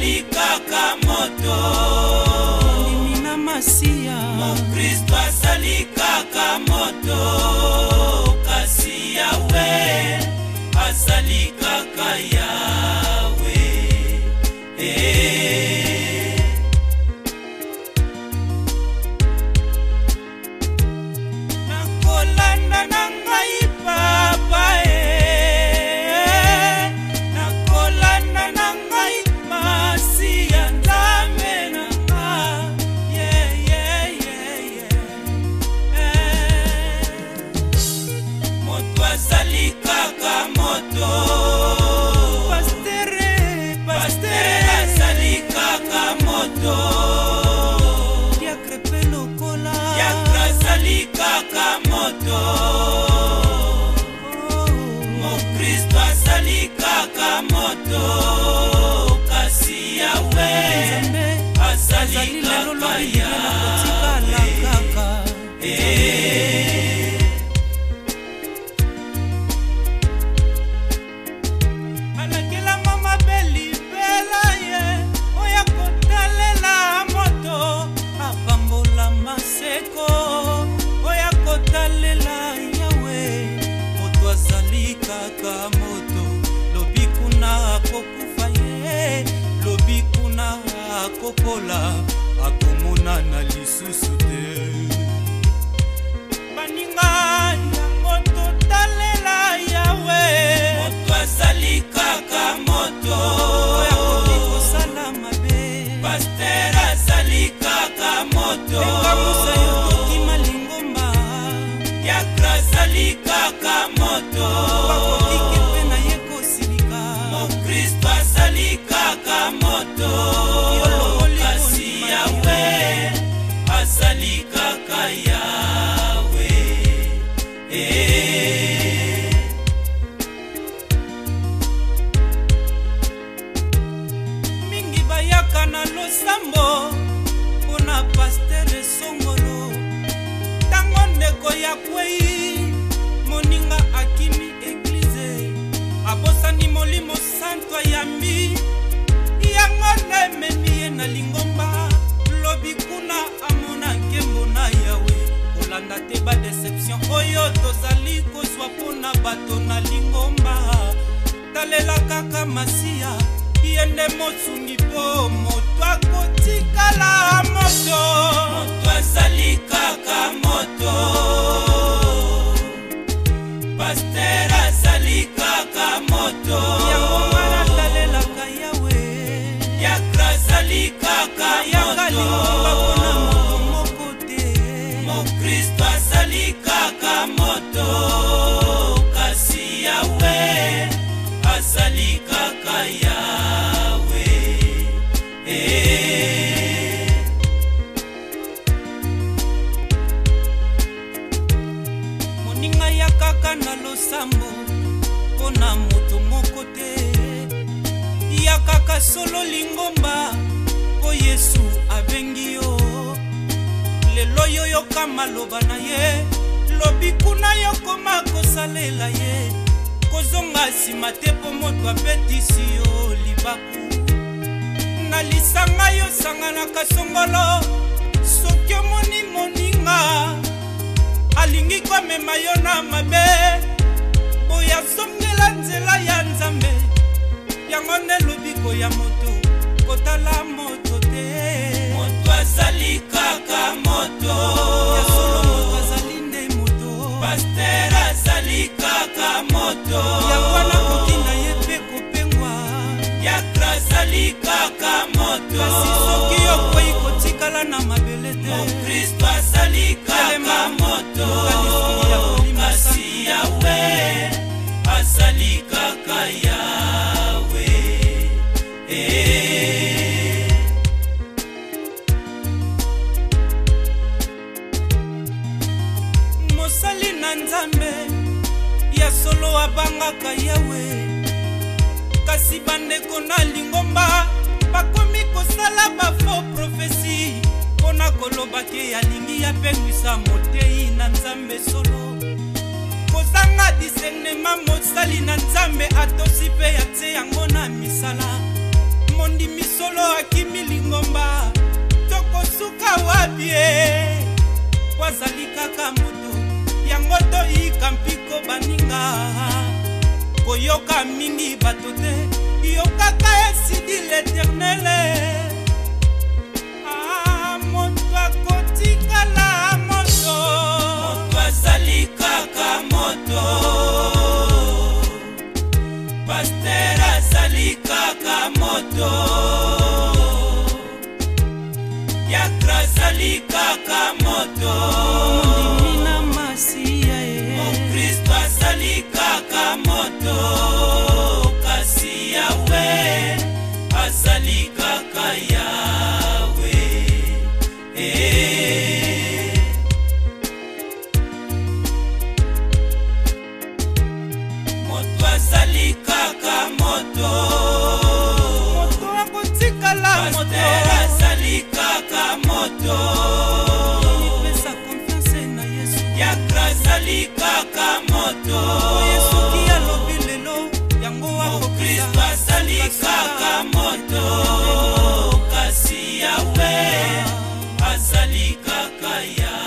azali kaka moto. Mondimina masia Mokristo azali kaka moto. Kasi Yawe azali kaka Yawe. Nakolanda na ngai papa nakolanda na ngai masi ya Nzambe na moto azali kaka moto. Pastere azali kaka moto. diacre pe lokola Diacre azali kaka moto. Mokristo azali kaka moto. Kasi Yawe azali kaka Yawe. Alakela mama beli bela ye oya kotalela moto. apambola maseko oya kotalela Yawe moto azali kaka moto. Lobi kuna akokufa ye lobi kuna akokola akomona na lisusu te. Baninga yango totalela Yawe. Moto azali kaka moto. oya koki kosala mabe Pasteur azali kaka moto. ekamusa yo kokima lingomba Diacre azali kaka moto. bakokiki mpe na ye kosilika. Mokristo azali kaka moto. Kasi Yawe azali kaka Yawe. Mingi bayaka na losambo mpona pastere songolo. Tango ndeko ya kwei moninga akimi eglize abosani molimo santo ayambi yango ndememi ye na lingomba. Lobi kuna amona nkembo na Yawe kolanda te badeception oyo tozali kozwa mpona bato na lingomba. Talela kaka masia ye nde mosungi mpo moto akotikala moto. Moto azali kaka moto. Pasteur azali kaka moto. yango ngana talelaka Yawe Diacre azali kaka yaka lingomba moto. mpona moto moko te. Mokristo azali kaka moto. Kasi Yawe azali kaka Yawe. Moninga ya kaka na losambo mpona moto moko te. Ya kaka solo lingomba po Yesu abengi yo. Lelo yo yoka maloba na ye lobi kuna yokoma kosalela ye. Kozonga nsima te po moto abetisi yo libaku. Na lisanga yo sanganaka songolo soki omoni moninga alingi komema yo na mabe boya zongela nzela ya Nzambe. Yango nde lobiko ya moto kotala moto te. Moto azali kaka moto. Ya solo moto azali nde moto. Pasteur azali kaka moto. Yango wana koki na ye mpe kopengwa. Diacre azali kaka moto. Kasi soki okoki kotikala na mabele te. Mokristo azali kaka moto. Kasi Yawe azali kaka Yawe. Mosali na Nzambe ya solo abangaka Yawe. Kasi bandeko na lingomba bakomi kosala bafo profesi mpona koloba ke alingi apengwisa motei na Nzambe solo. Kozanga discernema mosali na Nzambe atosi mpe atie yango na misala. Mondimi solo kaka moto yango toyika mpiko baninga koyoka mingi bato te yokaka esidi l'Eternele moto akotikala moto azali kaka moto paster azali kaka moto yakra azali kaka moto ndimina masiya Kristo azali kaka moto kasi yawe azali kaka yawe moto azali kaka moto akotikala moto azali kaka moto ipesa confiance na Yesu yakra azali kaka moto Yesu ki alobi lelo yango Kristo azali kaka moto kasi yawe azali kaka yawe